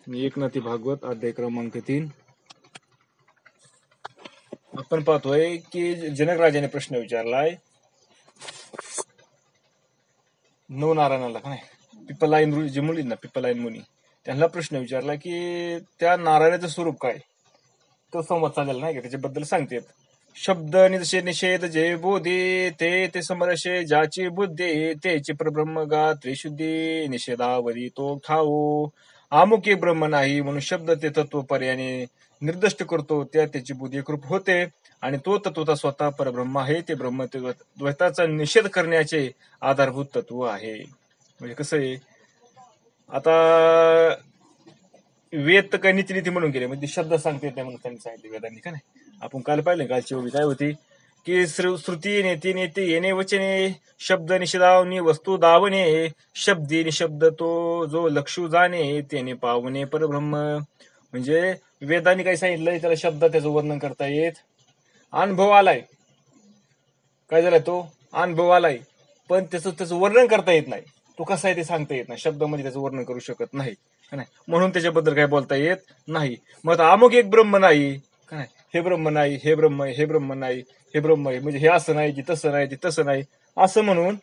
एकनाथी भागवत अध्याय क्रमांक 3. आपण पाहतोय की जनक राजाने प्रश्न विचारलाय नवनारायणाला का नाही, पिप्पलायन जे मुली ना पिप्पलायन मुनी, त्यांना प्रश्न विचारला की त्या नारायणाचं स्वरूप काय. तो संवाद चालेल नाही का, त्याच्याबद्दल सांगतेत. शब्द निषेध निषेध जे बोधे ते समरशे ज्याची बुद्धी तेची परब्रह्म गा त्रिशुद्धी निषेधावरी तो ठाऊ. अमुक एक ब्रह्म नाही म्हणून शब्द ते तत्व पर्याने निर्दिष्ट करतो, त्याची बुद्धी एकरूप होते आणि तो तत्वता स्वतः परब्रह्म आहे. ते ब्रह्म द्वैताचा निषेध करण्याचे आधारभूत तत्व आहे. म्हणजे कसं आहे, आता वेद तर काही नीती म्हणून गेले, म्हणजे शब्द सांगते नाही म्हणून त्यांनी सांगितले वेदांनी का नाही. आपण काल पाहिलं कालची ओवी काय होती की श्रुती नेती नेते येणे वचने शब्द निषेधावनी वस्तू दावणे शब्दी निशब्द तो जो लक्षू जाणे त्याने पावणे परब्रह्म. म्हणजे वेदांनी काय सांगितलंय, त्याला शब्द त्याचं वर्णन करता येत. अनुभव आलाय, काय झालाय, तो अनुभव आलाय, पण त्याचं वर्णन करता येत नाही. तो कसा आहे ते सांगता येत नाही, शब्दामध्ये त्याचं वर्णन करू शकत नाही, म्हणून त्याच्याबद्दल काय बोलता येत नाही. मग अमुक एक ब्रह्म नाही का नाही, हे ब्रह्म नाही, हे ब्रह्म आहे, हे ब्रह्म नाही, हे ब्रह्म आहे, म्हणजे हे असं नाही की तसं नाही, ते तसं नाही असं म्हणून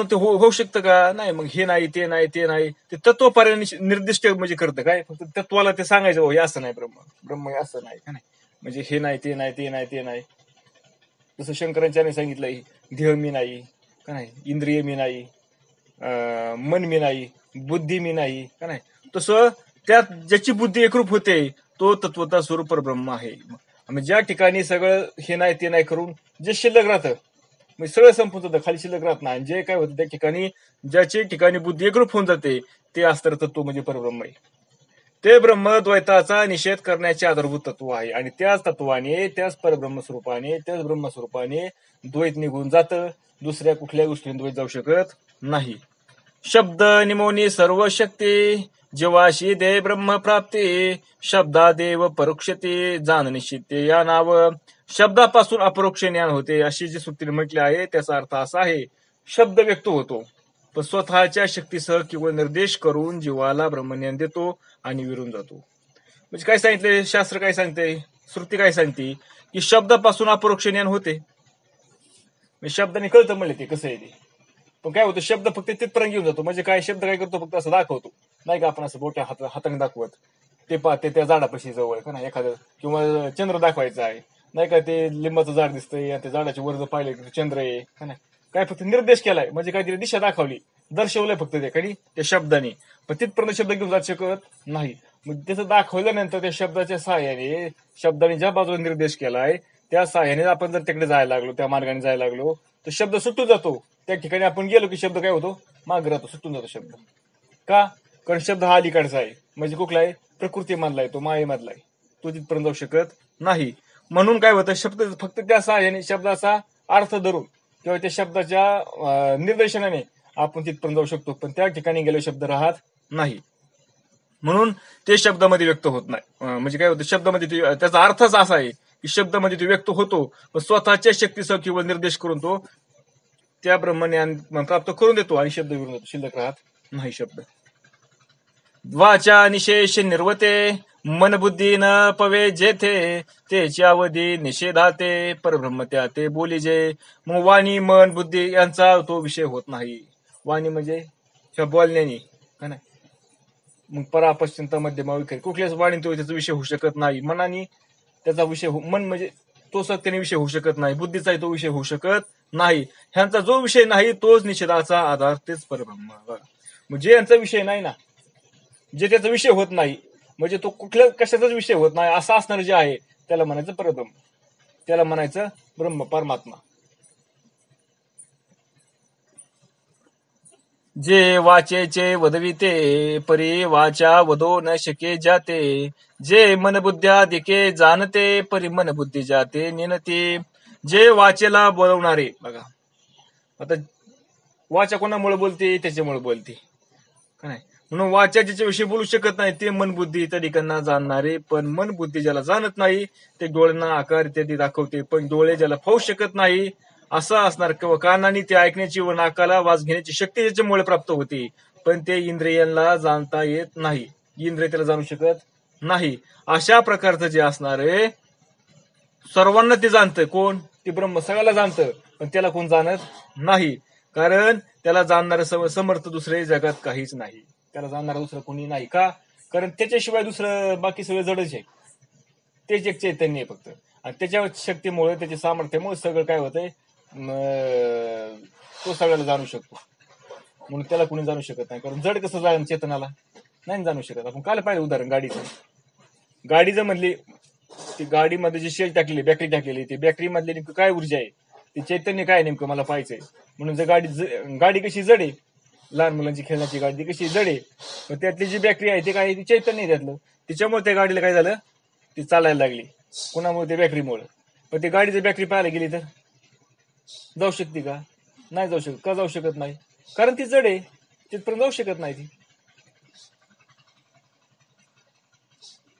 ते होऊ शकतं का नाही. मग हे नाही, ते नाही, ते नाही, ते तत्वपर्यंत निर्दिष्ट म्हणजे करतं काय, फक्त तत्वाला ते सांगायचं हे असं नाही, ब्रह्म हे असं नाही का नाही, म्हणजे हे नाही, ते नाही, ते नाही, ते नाही. जसं शंकराचार्याने सांगितलंय, देह मी नाही का नाही, इंद्रिय मी नाही, मन मी नाही, बुद्धी मी नाही का नाही. तसं त्यात ज्याची बुद्धी एकरूप होते तो तत्वता स्वरूप परब्रह्म आहे. म्हणजे ज्या ठिकाणी सगळं हे नाही ते नाही करून जे शिल्लक राहतं, म्हणजे सगळं संपून जातं, खाली शिल्लक राहत नाही. जे काय होतं त्या ठिकाणी ज्याच्या ठिकाणी बुद्धी एकरूप होऊन जाते ते असतं तत्व म्हणजे परब्रह्म आहे. ते ब्रह्म द्वैताचा निषेध करण्याचे आधारभूत तत्व आहे आणि त्याच तत्वाने, त्याच परब्रह्म स्वरूपाने, त्याच ब्रह्मस्वरूपाने द्वैत निघून जातं. दुसऱ्या कुठल्याही गोष्टीने द्वैत जाऊ शकत नाही. शब्द निमोनी सर्व शक्ती जीवाशी दे ब्रह्म प्राप्ती शब्दा देव परोक्षते जाण निश्चिते या नाव. शब्दापासून अपरोक्ष ज्ञान होते अशी जी सुत्रीने म्हटले आहे, त्याचा अर्थ असा आहे, शब्द व्यक्त होतो पण स्वतःच्या शक्तीसह किंवा निर्देश करून जीवाला ब्रह्मज्ञान देतो आणि विरून जातो. म्हणजे काय सांगितले शास्त्र, काय सांगते, श्रुती काय सांगते की शब्दापासून अपरोक्ष ज्ञान होते. शब्दाने कळतं म्हणले ते कसं आहे ते, पण काय होतं, शब्द फक्त तिथपर्यंत घेऊन जातो. म्हणजे काय, शब्द काय करतो, फक्त असं दाखवतो नाही का, आपण असं बोट्या हाताने दाखवत ते पाहते त्या झाडापाशी जवळ का नाही एखादं, किंवा चंद्र दाखवायचा आहे नाही का, ते लिंबाचं झाड दिसतंय, त्या झाडाच्या वर पाहिलं चंद्र आहे का नाही, काय फक्त निर्देश केलाय, म्हणजे काहीतरी दिशा दाखवली, दर्शवलंय फक्त ते काही त्या शब्दाने, पण तिथपर्यंत शब्द घेऊन जाऊ शकत नाही. मग त्याचं दाखवल्यानंतर त्या शब्दाच्या सहाय्याने, शब्दाने ज्या बाजूला निर्देश केलाय त्या सहाय्याने आपण जर तिकडे जायला लागलो, त्या मार्गाने जायला लागलो, तर शब्द सुटून जातो. त्या ठिकाणी आपण गेलो की शब्द काय होतो, मागे राहतो, सुटून जातो शब्द. का, कारण शब्द हा अलीकडचा आहे, म्हणजे कुठला आहे, प्रकृतीमधला आहे, तो मायेमधला आहे, तो तिथपर्यंत जाऊ शकत नाही. म्हणून काय होतं, शब्द फक्त त्या सहाय्याने, शब्दाचा अर्थ धरून किंवा त्या शब्दाच्या निर्देशनाने आपण तिथपर्यंत जाऊ शकतो, पण त्या ठिकाणी गेलो शब्द राहत नाही, म्हणून ते शब्दामध्ये व्यक्त होत नाही. म्हणजे काय होतं, शब्दामध्ये त्याचा अर्थच असा आहे की शब्दामध्ये तो व्यक्त होतो पण स्वतःच्या शक्तीसह किंवा निर्देश करून तो त्या ब्रह्मज्ञान प्राप्त करून देतो आणि शब्द विरून जातो, शिल्लक राहत नाही शब्द. वाचा निशेष निर्वते मन बुद्धी न पवे जेथे त्याच्यावधी निषेधाते परब्रह्म त्या ते बोली जे. मग वाणी मन बुद्धी यांचा तो विषय होत नाही. वाणी म्हणजे बोलण्याने का नाही, मग परापश्चिंता मध्यमा विखेर, कुठल्याच वाणी तो त्याचा विषय होऊ शकत नाही. मनाने त्याचा विषय मन म्हणजे तो सत्याने विषय होऊ शकत नाही, बुद्धीचाही तो विषय होऊ शकत नाही. ह्यांचा जो विषय नाही तोच निषेधाचा आधार, तेच परब्रह्म. म्हणजे यांचा विषय नाही ना, जे त्याचा विषय होत नाही, म्हणजे तो कुठल्या कशाचाच विषय होत नाही असं असणार जे आहे त्याला म्हणायचं परब्रह्म, त्याला म्हणायचं ब्रह्म परमात्मा. जे वाचेचे वदविते परी वाचा वदो न शके जाते जे मन बुद्ध्या दिके जाणते परी मन बुद्धी जाते नेनते. जे वाचेला बोलवणारे, बघा आता वाचा कोणामुळे बोलते, त्याच्यामुळे बोलते का नाही, म्हणून वाचा ज्याच्याविषयी बोलू शकत नाही ते मन बुद्धी इत्यादिकांना जाणणारे. पण मन बुद्धी ज्याला जाणत नाही ते डोळ्यांना आकार इत्यादी दाखवते, पण डोळे ज्याला पाहू शकत नाही असं असणार किंवा कानाने ते ऐकण्याची व नाकाला वास घेण्याची शक्ती त्याच्यामुळे प्राप्त होते, पण ते इंद्रियांना जाणता येत नाही, इंद्रिय त्याला जाणू शकत नाही. अशा प्रकारचं जे असणार आहे सर्वांना ते जाणतं, कोण? ते ब्रह्म सगळ्याला जाणतं, पण त्याला कोण जाणत नाही, कारण त्याला जाणणारं समर्थ दुसरे जगात काहीच नाही. त्याला जाणणारं दुसरं कोणी नाही. का? कारण त्याच्याशिवाय दुसरं बाकी सगळं जडच आहे. तेच एक चैतन्य आहे फक्त, आणि त्याच्या शक्तीमुळे त्याच्या सामर्थ्यामुळे सगळं काय होतंय, तो सगळ्याला जाणू शकतो, म्हणून त्याला कोणी जाणू शकत नाही. कारण जड कसं जाण चेतनाला नाही जाणू शकत. आपण काल पाहिलं उदाहरण गाडीचं म्हणली, ती गाडीमध्ये जी शेल टाकलेली, बॅटरी टाकलेली, ती बॅटरी मधली नेमकं काय ऊर्जा आहे, ती चैतन्य काय नेमकं मला पाहायचंय. म्हणून जर गाडी कशी जड आहे, लहान मुलांची खेळण्याची गाडी कशी जड आहे, पण त्यातली जी बॅटरी आहे ती काय, ती चैतन्य आहे त्यातलं. त्याच्यामुळे त्या गाडीला काय झालं, ती चालायला लागली. कुणामुळे? ते बॅटरीमुळे. पण ती गाडीची बॅटरी पाहायला गेली तर जाऊ शकते का? नाही जाऊ शकत. का जाऊ शकत नाही? कारण ती जड आहे, तिथपर्यंत जाऊ शकत नाही ती.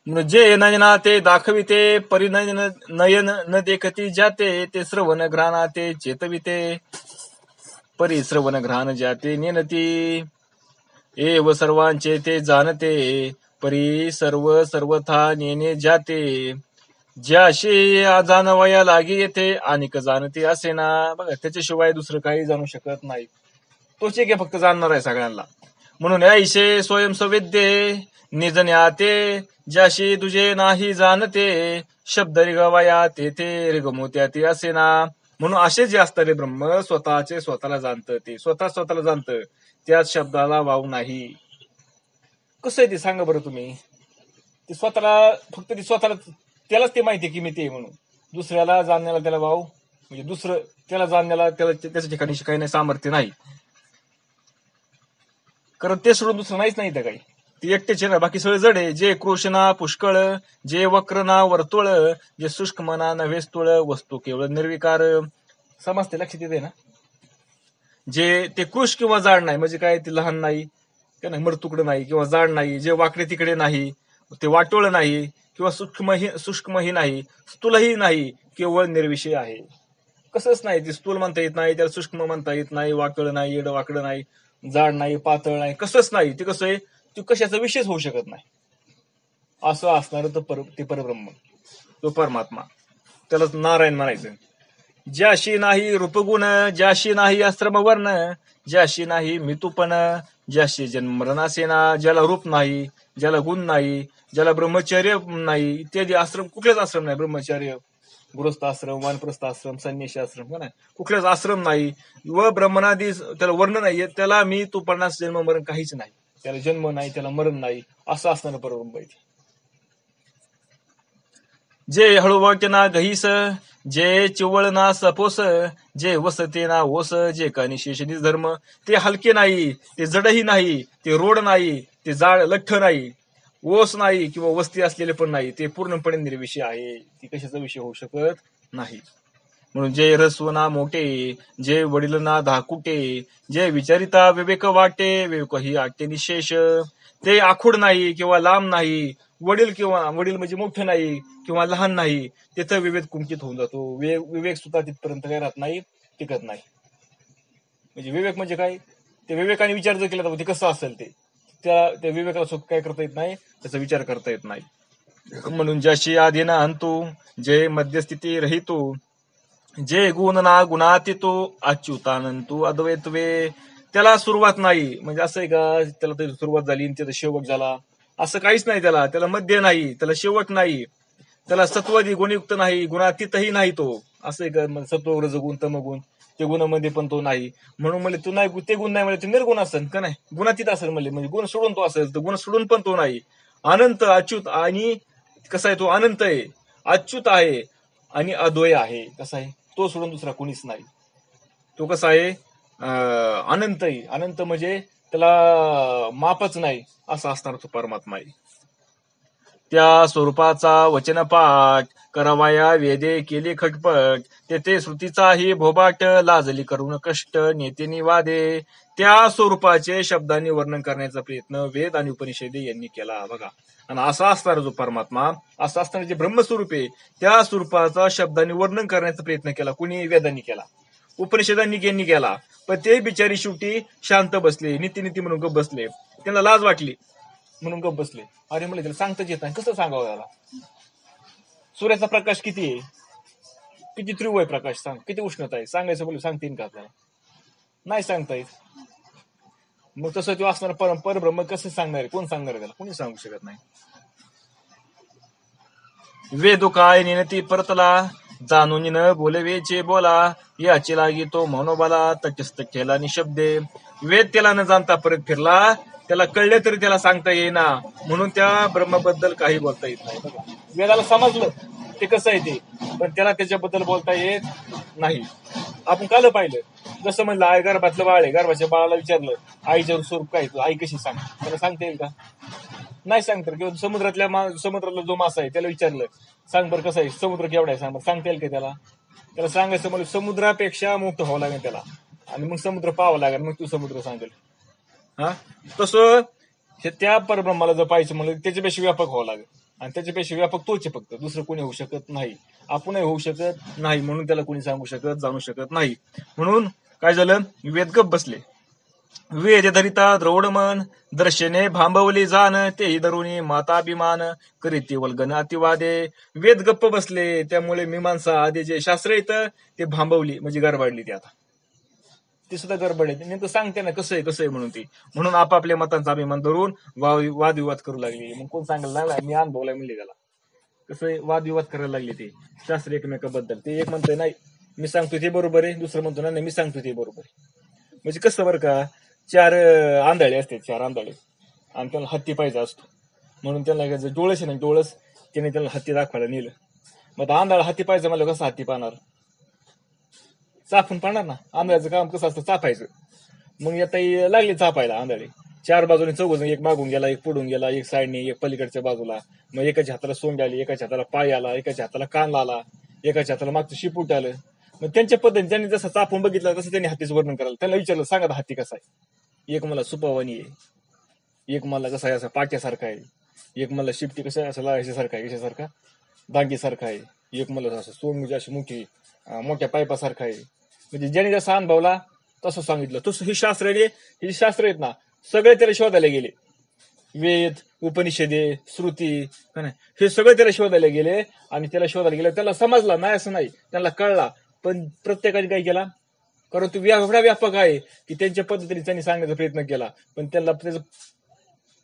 जे नयना ते दाखविते, परिनयन नयन न देखती जाते, ते श्रवण घ्राणा ते चेतविते, परिश्रवण घ्राण जाते नेनती, एव सर्वांचे ते जाणते, परी सर्वथा नेणे जाते, ज्याशी जाणवया लागी येते, अनिक जाणते असे ना. बघा, त्याच्याशिवाय दुसरं काही जाणू शकत नाही, तोच एक फक्त जाणणार आहे सगळ्यांना. म्हणून ऐशे स्वयंसवेद्ये निजन्याते, ज्याशी तुझे नाही जाणते, शब्द रिगवया ते रिगमोत्या ते असे ना. म्हणून असे जे असतात रे ब्रह्म, स्वतःचे स्वतःला जाणतं, ते स्वतःला जाणतं, त्याच शब्दाला वाव नाही. कसं आहे ते सांगा बरं तुम्ही. ते स्वतःला फक्त ते स्वतःला त्यालाच ते माहिती की मी ते म्हणून, दुसऱ्याला जाणण्याला त्याला वाव, म्हणजे दुसरं त्याला जाणण्याला त्याच्या ठिकाणी काही नाही सामर्थ्य नाही, कारण ते सोडून दुसरं नाहीच नाही तर काही. ती एकटेच आहे ना, बाकी सगळे जड आहे. जे कृष्णा पुष्कळ, जे वक्रना वर्तुळ, जे शुष्क मना नव्हे स्थूळ, वस्तू केवळ निर्विकार. समजते, लक्षात येते ना. जे ते कृष किंवा जाड नाही, म्हणजे काय, ते लहान नाही, काय नाही, मरतुकड नाही किंवा जाड नाही, जे वाकडे तिकडे नाही, ते वाटोळ नाही किंवा सूक्ष्मही नाही, स्थूलही नाही, केवळ निर्विषय आहे. कसंच नाही, ते स्थूल म्हणता येत नाही, त्याला सूक्ष्म म्हणता येत नाही, वाटोळ नाही, येडं वाकडं नाही, जाड नाही, पातळ नाही, कसंच नाही. ते कसं आहे, ते कशाचा विषयच होऊ शकत नाही. असं असणार ते परब्रह्म, तो परमात्मा, त्यालाच नारायण म्हणायचं. ज्याशी नाही रूपगुण, ज्याशी नाही आश्रम वर्ण, ज्याशी नाही मितुपण, ज्याशी जन्म मरणासेना, ज्याला रूप नाही, ज्याला गुण नाही, ज्याला ब्रह्मचर्य नाही, इत्यादी आश्रम, कुठलेच आश्रम नाही, ब्रह्मचर्य, गृहस्थ आश्रम, वानप्रस्थ आश्रम, संन्यासी आश्रम, नाही, कुठलेच आश्रम नाही, व ब्रह्मणादी त्याला वर्ण नाहीये, त्याला मी तू पन्नास जन्म मरण काहीच नाही, त्याला जन्म नाही, त्याला मरण नाही, असं असताना परब्रह्म आहे. जे हळूवाक्य ना गहीस, जे चिवळ ना सपोस, जे वसते ना ओस, जे का निशेष धर्म, ते हलके नाही, ते जडही नाही, ते रोड नाही, ते जाड लठ्ठ नाही, ओस नाही किंवा वस्ती असलेले पण नाही, ते पूर्णपणे निर्विषय आहे, ती कशाचा विषय होऊ शकत नाही. म्हणून जे रस्वना मोठे, जे वडील ना धाकुटे, जे विचारिता विवेक वाटे, विवेक ही आटे निशेष, ते आखूड नाही किंवा लांब नाही, वडील म्हणजे मोठे नाही किंवा लहान नाही, तिथं विवेक कुंठित होऊन जातो. विवेक सुद्धा तिथपर्यंत काय राहत नाही, टिकत नाही. म्हणजे विवेक म्हणजे काय, ते विवेकाने विचार जर केला तर ते कसं असेल, त्या विवेकाला सुख काय करता येत नाही, त्याचा विचार करता येत नाही. म्हणून ज्याशी आधी ना अंतू, जे मध्यस्थिती रहितो, जे गुण ना गुणातीतो, अच्युतानंतू अद्वैतवे, त्याला सुरुवात नाही, म्हणजे असं आहे का, त्याला तरी सुरुवात झाली आणि त्याचा शेवट झाला, असं काहीच नाही. त्याला मध्य नाही, त्याला शेवट नाही, त्याला सत्वादी गुणयुक्त नाही, गुणातीतही नाही तो. असं आहे का, सत्व रजगुण तमगुण, ते गुणामध्ये पण तो नाही, म्हणून म्हणजे तू नाही, ते गुण नाही म्हणजे ते निर्गुण असेल का नाही, गुणातीत असेल म्हणजे गुण सोडून तो असेल, तर गुण सोडून पण तो नाही. अनंत अच्युत, आणि कसा आहे तो, अनंत आहे, अच्युत आहे आणि अद्वय आहे. कसा आहे तो, सोडून दुसरा कोणीच नाही. तो कसा आहे, अनंत आहे, अनंत म्हणजे त्याला मापच नाही, असा असणार तो परमात्मा आहे. त्या स्वरूपाचा वचनपाठ करावया वेदे केली खटपट, तेथे श्रुतीचाही भोबाट, लाजली करून कष्ट नेते वादे, त्या स्वरूपाचे शब्दांनी वर्णन करण्याचा प्रयत्न वेद आणि उपनिषदे यांनी केला. बघा, आणि असा असणारा जो परमात्मा, असा असणारा जे ब्रह्मस्वरूप आहे, त्या स्वरूपाचा शब्दांनी वर्णन करण्याचा प्रयत्न केला, कुणी? वेदांनी केला. उपनिषदांनी यांनी केला, पण ते बिचारी शेवटी शांत बसले, नीती म्हणून गप बसले. त्यांना लाज वाटली म्हणून गप बसले. अरे म्हणले त्याला सांगताच येत नाही, कसं सांगावं त्याला? सूर्याचा प्रकाश किती आहे, किती तीव्र आहे प्रकाश, सांग किती उष्णता आहे, सांगायचं बोलू सांगता येईल का आपल्याला? नाही सांगता येत. मग तसं तो असणार परब्रह्म कसं सांगणार आहे? कोण सांगणार आहे त्याला? कोणी सांगू शकत नाही. वेदो काय नेनती परतला, जाणून न बोलवेचे बोला, याची लागी तो मनोबला, तटस्थ केला निशब्दे. वेद त्याला न जाणता परत फिरला, त्याला कळले तरी त्याला सांगता येईना, म्हणून त्या ब्रह्माबद्दल काही बोलता येत नाही. वेदाला समजलं ते कसं आहे ते, पण त्याला त्याच्याबद्दल बोलता येत नाही. आपण काल पाहिलं, जसं म्हणलं आई गर्भातलं बाळ आहे, गर्भाच्या बाळाला विचारलं आईचं स्वरूप काय, आई कशी सांग, त्याला सांगता येईल का? नाही सांगतात. किंवा समुद्रातला जो मासा आहे त्याला विचारलं सांग बरं कसं आहे, समुद्र केवढा आहे सांग बरं, सांगता येईल का त्याला? त्याला सांगायचं मला समुद्रापेक्षा मुक्त व्हावं लागेल त्याला, आणि मग समुद्र पाहावं लागेल, मग तू समुद्र सांगेल. हा, तसं हे त्या परब्रह्माला जर पाहायचं म्हणलं त्याच्यापेक्षा व्यापक व्हावं लागेल, आणि त्याच्यापेक्षा व्यापक तोच आहे, फक्त दुसरं कोणी होऊ शकत नाही, आपणही होऊ शकत नाही, म्हणून त्याला कोणी सांगू शकत जाणू शकत नाही. म्हणून काय झालं, वेद गप बसले. वेद धरिता द्रौड मन, दर्शने भांबवली जाण, तेही धरुणी माताभिमान, करीती वल्गन अतिवादे. वेद गप्प बसले, त्यामुळे मीमांसा आदी जे शास्त्र येतं ते भांबवली, म्हणजे गरबाडली. ती आता ती सुद्धा गडबड आहे, नेमकं सांगते ना कसं आहे म्हणून ती, म्हणून आपापल्या मतांचा अभिमान धरून वादविवाद करू लागली. मग कोण सांगायला लागला, मी अनुभवलाय म्हणले त्याला. कसं आहे, वादविवाद करायला लागले ते शास्त्र एकमेकाबद्दल. ते एक म्हणतोय नाही मी सांगतोय ते बरोबर आहे, दुसरं म्हणतो नाही मी सांगतोय ते बरोबर आहे. म्हणजे कसं बरं का, 4 आंधळे असते, 4 आंधळे, आणि त्यांना हत्ती पाहिजे असतो, म्हणून त्यांना डोळस आहे ना, डोळस त्याने त्यांना हत्ती दाखवायला नेलं. मग आंधळा हत्ती पाहिजे मला, कसं हत्ती पाहणार? चापून पाहणार ना. आंधळ्याचं काम कसं असतं, चापायचं. मग आता लागले चापायला आंधळे, 4 बाजूने 4 जण, एक मागून गेला, एक पुढून गेला, एक साईडने, एक पलीकडच्या बाजूला. मग एकाच्या हाताला सोंड आली, एकाच्या हाताला पाय आला, एकाच्या हाताला कान आला, एकाच्या हाताला मागचं शिपूट आलं. मग त्यांच्या पद्धतीने त्यांनी जसं चापून बघितलं तसं त्यांनी हत्तीचं वर्णन करायला. त्यांना विचारलं सांगा हत्ती कसा आहे? एक मला सुपावानी आहे, एक मला कसा आहे असं पाट्यासारखा आहे, एक मला शिपटी कसं आहे असं ह्याच्यासारखा आहे, कशासारखा दांगीसारखा आहे, एक मला असं सोंड म्हणजे अशी मोठ्या पायपासारखा आहे. म्हणजे ज्याने जसा अनुभवला तसं सांगितलं. तसं ही शास्त्र आहेत ना, सगळे त्याला शोधायला गेले. वेद, उपनिषदे, श्रुती, हे सगळे त्याला शोधायला गेले, आणि त्याला शोधायला गेले, त्याला समजला नाही असं नाही, त्यांना कळला. पण प्रत्येकाने काय केला, कारण तो एवढा व्यापक आहे की त्यांच्या पद्धतीने त्यांनी सांगण्याचा प्रयत्न केला, पण त्याला त्याचं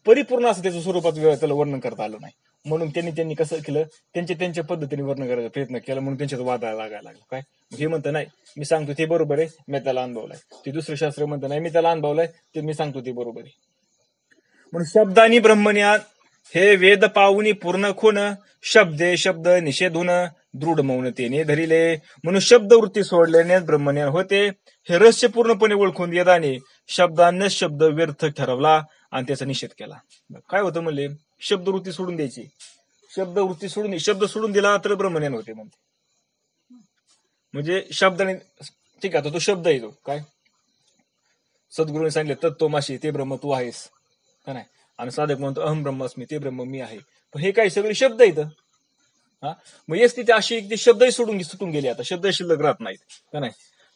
परिपूर्ण असं त्याच्या स्वरूपात त्याला वर्णन करता आलं नाही. म्हणून त्यांनी कसं केलं, त्यांच्या पद्धतीने वर्णन करायचा प्रयत्न केला, म्हणून त्यांच्यात वादाला लागायला लागला. काय हे म्हणतं नाही मी सांगतो ते बरोबर आहे, मी त्याला अनुभवलाय. ते दुसरं शास्त्र म्हणतं नाही मी त्याला अनुभवलाय, ते मी सांगतो ते बरोबर आहे. म्हणून शब्दानी ब्रह्मज्ञान हे वेद पाहुनी पूर्ण खून, शब्दे शब्द निषेधून दृढ मौनतेने धरिले. म्हणून शब्दवृत्ती सोडल्याने ब्रह्मज्ञान होते. हे रहस्य पूर्णपणे ओळखून वेदाने शब्दांना शब्द व्यर्थ ठरवला आणि त्याचा निषेध केला. काय होतं म्हणले, शब्दवृत्ती सोडून द्यायची, शब्द सोडून दिला तर ब्रह्मज्ञान होते म्हणते. म्हणजे शब्दाने ठीक आहे, तो शब्द आहे, तो काय सद्गुरूने सांगितले तत्त्वमाशी ते ब्रह्म तू आहेस का नाही, आणि साधक म्हणतो अहम ब्रह्मास्मी ते ब्रह्म मी आहे. पण हे काय सगळे शब्द आहेत. हा, मग येस तिथे अशी ते शब्दही सुटून गेले, आता शब्द शिल्लक राहत नाहीत का नाही,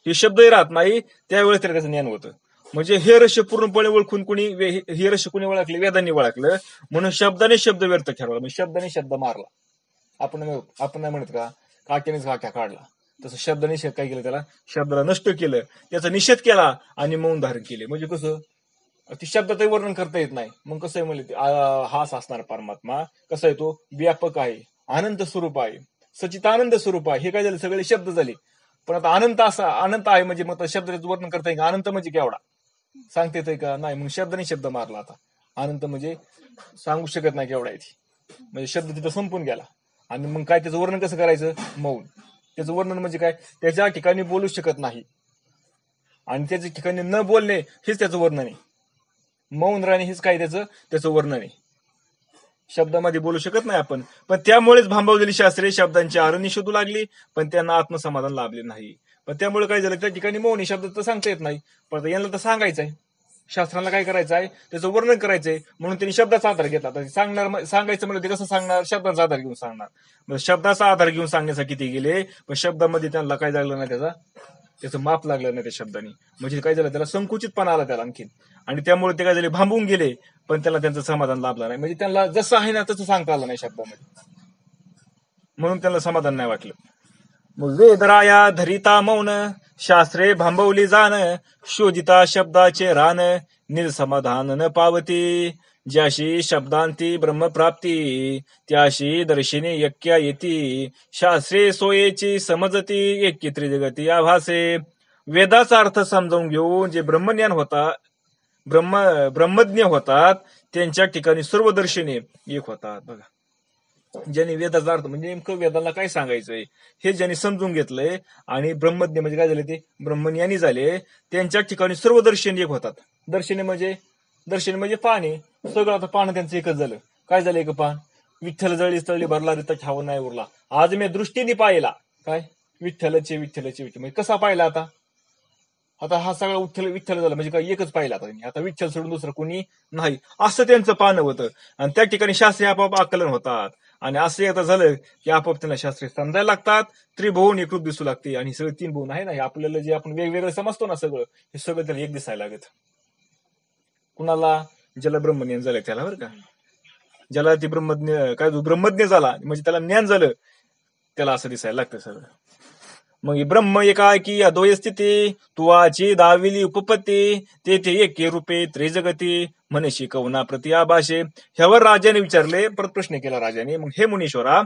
हे शब्दही राहत नाही, त्यावेळेस त्याला त्याचं ज्ञान होतं. म्हणजे हे रहस्य पूर्णपणे ओळखून हे रहस्य कोणी ओळखले, वेदांनी ओळखलं, म्हणून शब्दाने शब्द व्यर्थ ठरवला, म्हणजे शब्दाने शब्द मारला. आपण नाही म्हणत का काट्यानेच काट्या काढला, तसं शब्दाने काय केलं, त्याला शब्दाला नष्ट केलं, त्याचा निषेध केला आणि मौन धारण केले. म्हणजे कसं, ती शब्दातही वर्णन करता येत नाही. मग कसं आहे म्हणले, हाच असणार परमात्मा कसा आहे, तो व्यापक आहे, अनंत स्वरूप आहे, सचितानंद स्वरूप आहे. हे काय झालं, सगळे शब्द झाले. पण आता अनंत आहे म्हणजे मग शब्दाचं वर्णन करता येईल, अनंत म्हणजे केवढा सांगता येतंय का? नाही. मग शब्दाने शब्द मारला. आता अनंत म्हणजे सांगू शकत नाही केवढा आहे ती, म्हणजे शब्द तिथं संपून गेला. आणि मग काय त्याचं वर्णन कसं करायचं, मौन. त्याचं वर्णन म्हणजे काय, त्याच्या ठिकाणी बोलू शकत नाही, आणि त्याच्या ठिकाणी न बोलणे हेच त्याचं वर्णन आहे. मौन राहणे हेच काय त्याचं वर्णन आहे. शब्दामध्ये बोलू शकत नाही आपण, पण त्यामुळेच भांबवलेली शास्त्रे शब्दांची आरणी शोधू लागली, पण त्यांना आत्मसमाधान लाभले नाही. पण त्यामुळे काय झालं, त्या ठिकाणी मौन शब्द तर सांगता येत नाही, पण यांना तर सांगायचं आहे, शास्त्राला काय करायचं आहे, त्याचं वर्णन करायचंय, म्हणून त्यांनी शब्दाचा आधार घेतला. सांगायचं म्हणलं ते कसं सांगणार, शब्दाचा आधार घेऊन सांगणार. शब्दाचा आधार घेऊन सांगण्यासाठी ते गेले, पण शब्दामध्ये त्यांना काय झालं नाही, त्याचा त्याचं माप लागलं नाही त्या शब्दांनी. म्हणजे काय झालं, त्याला संकुचितपणा आला त्याला आणखीन, आणि त्यामुळे ते काय झाले, भांबून गेले. पण त्याला त्यांचं समाधान लाभलं नाही. म्हणजे त्यांना जसं आहे ना तसं सांगता आलं नाही शब्दामध्ये, म्हणून त्यांना समाधान नाही वाटलं. मग वेदराया धरिता मौन, शास्त्रे भांबवली जाण, शोधिता शब्दाचे रान, निर्समाधान न पावती. ज्याशी शब्दांती ब्रह्मप्राप्ती, त्याशी दर्शिनी यक्या येती. शास्त्रे सोयेची समजती, एकी त्रिजगती आभासे. वेदाचा अर्थ समजावून घेऊन जे ब्रह्मज्ञान होता, ब्रह्मज्ञ होतात, त्यांच्या ठिकाणी सर्व दर्शने एक होतात. बघा, ज्यांनी वेदाचा अर्थ म्हणजे नेमकं वेदाला काय सांगायचंय हे ज्यांनी समजून घेतलंय, आणि ब्रह्मज्ञ म्हणजे काय झाले, ते ब्रह्मज्ञानी झाले, त्यांच्या ठिकाणी सर्व दर्शने एक होतात. दर्शने म्हणजे पाणी, सगळं आता पान त्यांचं एकच झालं. काय झालं एक पान? विठ्ठल जळली तळली भरला रित ठाव नाही उरला. आज मी दृष्टीने पाहिला काय, विठ्ठलचे म्हणजे कसा पाहिला आता हा सगळा विठ्ठल झाला म्हणजे काय, एकच पाहिला आता विठ्ठल सोडून दुसरं कोणी नाही, असं त्यांचं पानं होतं. आणि त्या ठिकाणी शास्त्रीय आपोआप आकलन होतात. आणि असं एकदा झालं की आपोआप त्यांना शास्त्रीय समजायला लागतात. त्रिभुवन एकरूप दिसू लागते. आणि सगळे तीन भुवन आहे ना, हे आपल्याला जे आपण वेगवेगळं समजतो ना, सगळं हे सगळं त्याला एक दिसायला लागत. कुणाला? ज्याला ब्रह्मज्ञान झालं त्याला, बरं का. ज्याला ती ब्रह्मज्ञ झाला म्हणजे त्याला ज्ञान झालं, त्याला असं दिसायला लागतं सगळं. मग ब्रह्म एकाकी अद्वय स्थिती, तुवाची दाविली उपपत्ती, तेथे एके रूपे त्रिजगती, म्हणे शिकवना प्रति आभाषे. ह्यावर राजाने विचारले, परत प्रश्न केला राजाने, मग हे मुनीश्वरा,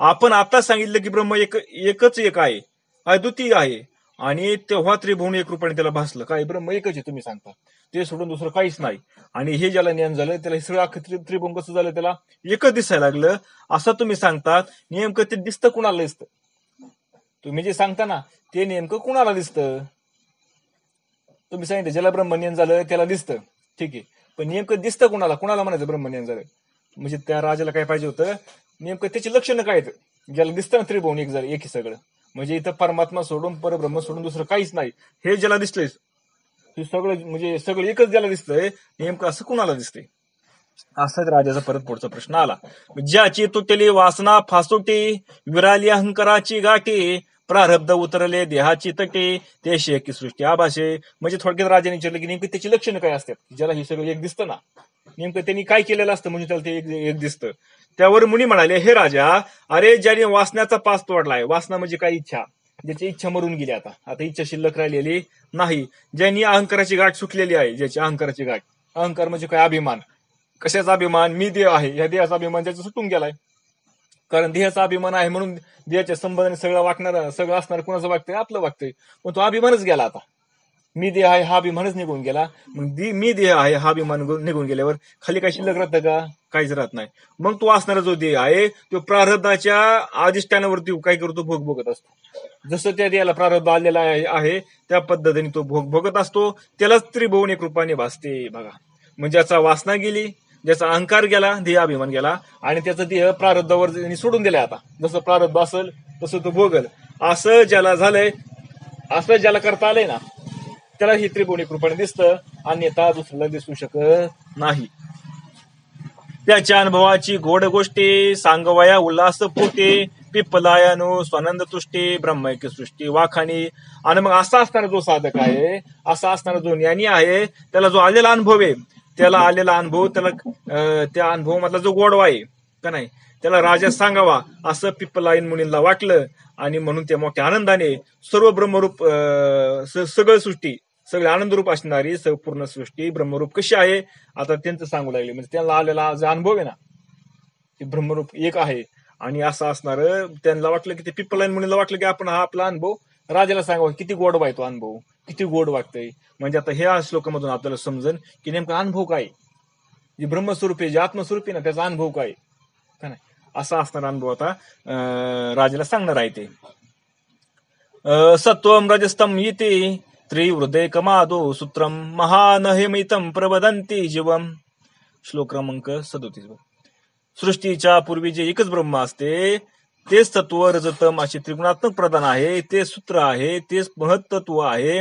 आपण आता सांगितलं की ब्रह्म एकच एक आहे, अद्वितीय आहे, आणि तेव्हा त्रिभुवन एक रूपाने त्याला भासलं. काय, ब्रह्म एकच आहे तुम्ही सांगता, ते सोडून दुसरं काहीच नाही. आणि हे ज्याला ज्ञान झालं त्याला हे सगळं अख्खं त्रिभुवन कसं झालं, त्याला एकच दिसायला लागलं असं तुम्ही सांगतात. नेमकं ते दिसतं कुणाला दिसतं? तुम्ही जे सांगता ना ते नेमकं कुणाला दिसतं? तुम्ही सांगितलं ज्याला ब्रह्मज्ञान झालं त्याला दिसतं, ठीक आहे, पण नेमकं दिसतं कुणाला म्हणायचं ब्रह्मज्ञान झालं? म्हणजे त्या राजाला काय पाहिजे होतं, नेमकं त्याची लक्षणं काय आहेत? ज्याला दिसतं ना त्रिभुवन एक झालं, एक सगळं, म्हणजे इथं परमात्मा सोडून परब्रह्म सोडून दुसरं काहीच नाही, हे ज्याला दिसलंय, हे सगळं म्हणजे सगळं एकच ज्याला दिसतंय, नेमकं असं कुणाला दिसतंय? असाच राजाचा परत पुढचा प्रश्न आला. ज्याची तुटली वासना फासुटी, विराली अहंकाराची गाठी, प्रारब्ध उतरले देहाची तटे, ते शेकी सृष्टी आभाषे. म्हणजे थोडक्यात राजाने विचारलं की नेमकं त्याची लक्षणं काय असतात, ज्याला हे सगळं एक दिसतं ना, नेमकं त्यांनी काय केलेलं असतं म्हणजे त्याला ते एक दिसतं. त्यावर मुनी म्हणाले, हे राजा, अरे ज्याने वासनाचा पास तोडलाय, वासना म्हणजे काय, इच्छा, ज्याची इच्छा मरून गेली, आता इच्छा शिल्लक राहिलेली नाही, ज्यांनी अहंकाराची गाठ सुटलेली आहे, ज्याची अहंकाराची गाठ, अहंकार म्हणजे काय, अभिमान. कशाचा अभिमान? मी देह आहे, या देहाचा अभिमान त्याचा सुटून गेलाय. कारण देहाचा अभिमान आहे म्हणून देहाच्या संबंधाने सगळं असणार कुणाचं वागतंय, आपलं वागतंय, पण तो अभिमानच गेला. आता मी देह आहे हा अभिमानच निघून गेला. मग मी देह आहे हा अभिमान निघून गेल्यावर खाली काही शिल्लक राहतं का? काहीच राहत नाही. मग तो असणारा जो देह आहे तो प्रारब्धाच्या अधिष्ठानावरती काय करतो, भोग भोगत असतो. जसं त्या देहाला प्रारब्ध आलेला आहे त्या पद्धतीने तो भोग भोगत असतो. त्यालाच त्रिभुवन एक रूपाने भासते. बघा, म्हणजे ज्याचा वासना गेली, ज्याचा अहंकार गेला, देह अभिमान गेला, आणि त्याचा देह प्रारब्धावर सोडून दिलाय. आता जसं प्रारब्ध असेल तसं तो भोगल. असं ज्याला झालंय, असं ज्याला करता आलंय ना, त्याला ही त्रिभुवन एक रूपाने दिसतं, अन्यथा दुसऱ्याला दिसू शकत नाही. त्याच्या अनुभवाची गोड गोष्टी, सांगवया उल्हास पोटे, पिप्पलायानु स्वानंद तुष्टी, ब्रह्मैक्य सृष्टी वाखाणी. आणि मग असा असणारा जो साधक आहे, असा असणारा जो ज्ञानी आहे, त्याला जो आलेला अनुभव आहे, त्याला त्या अनुभवामधला जो गोडवा आहे का नाही, त्याला राजा सांगावा असं पिप्पलायन मुनींना वाटलं. आणि म्हणून ते मोठ्या आनंदाने सर्व ब्रह्मरूप सगळं सृष्टी, सगळे आनंदरूप असणारी पूर्ण सृष्टी ब्रह्मरूप कशी आहे आता त्यांचं सांगू लागले. म्हणजे त्यांना आलेला जो अनुभव आहे ना, ते ब्रह्मरूप एक आहे. आणि असं असणार त्यांना वाटलं की ते पिप्पलायन मुनीला वाटलं की आपण हा आपला अनुभव राजाला सांगावा, किती गोड वाईतो अनुभव, किती गोड वाटतंय. म्हणजे आता ह्या श्लोकामधून आपल्याला समजन की नेमका अनुभव काय, जे ब्रह्मस्वरूप आहे, जे आत्मस्वरूप आहे ना, त्याचा अनुभव काय का नाही, असा असणारा अनुभव आता राजाला सांगणार आहे. ते सत्वम रजस्तम इति त्रिवृदे कमादो सूत्रम महानहेमितम प्रवदंती जीवम. श्लोक क्रमांक 37. सृष्टीच्या पूर्वी जे एकच ब्रह्म असते, तेच तत्व रजतम असे त्रिगुणात्मक प्रधान आहे, ते सूत्र आहे, तेच महत्त्व आहे.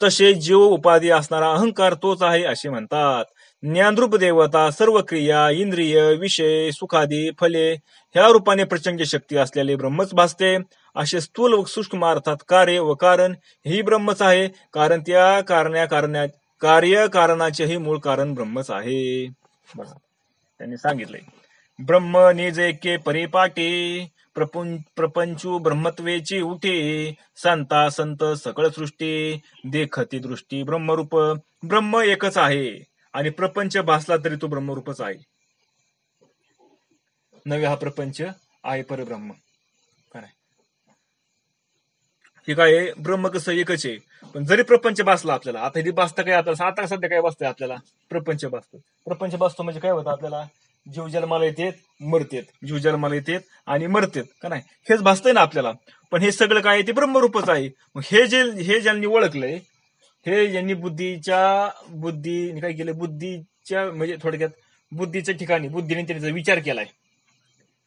तसे जीव उपाधी असणारा अहंकार तोच आहे असे म्हणतात. ज्ञानरूप देवता, सर्व क्रिया, इंद्रिय, विषय, सुखादी, फले ह्या रूपाने प्रचंड शक्ती असलेले ब्रह्मच भासते. असे स्थूल व सूक्ष्म अर्थात कार्य व कारण ही ब्रह्मच आहे. कारण त्या कार्य कारणाचेही मूळ कारण ब्रह्मच आहे. बघा त्यांनी सांगितलंय ब्रह्म निज एके परिपाटी, प्रपंचू ब्रह्मत्वेची उठे, संता संत सकळ सृष्टी, देखती दृष्टी ब्रह्मरूप. ब्रह्म एकच आहे आणि प्रपंच भासला तरी तो ब्रह्मरूपच आहे. नवे हा प्रपंच आहे परब्रह्म. हे काय ब्रह्म कसं एकच आहे. पण जरी प्रपंच भासला आपल्याला, आता हे भासतं काय आपल्याला, आता सध्या काय भासतंय आपल्याला, प्रपंच भासतो. प्रपंच भासतो म्हणजे काय होतं आपल्याला, जीव जन्माला येतेत मरतेत, जीव जन्माला येतेत आणि मरतेत का नाही, हेच भासतंय ना आपल्याला. पण हे सगळं काय ते ब्रह्मरूपच आहे. मग हे ज्यांनी ओळखलंय, हे ज्यांनी बुद्धी काय केलं, बुद्धीच्या म्हणजे थोडक्यात बुद्धीच्या ठिकाणी बुद्धीने त्याचा विचार केलाय.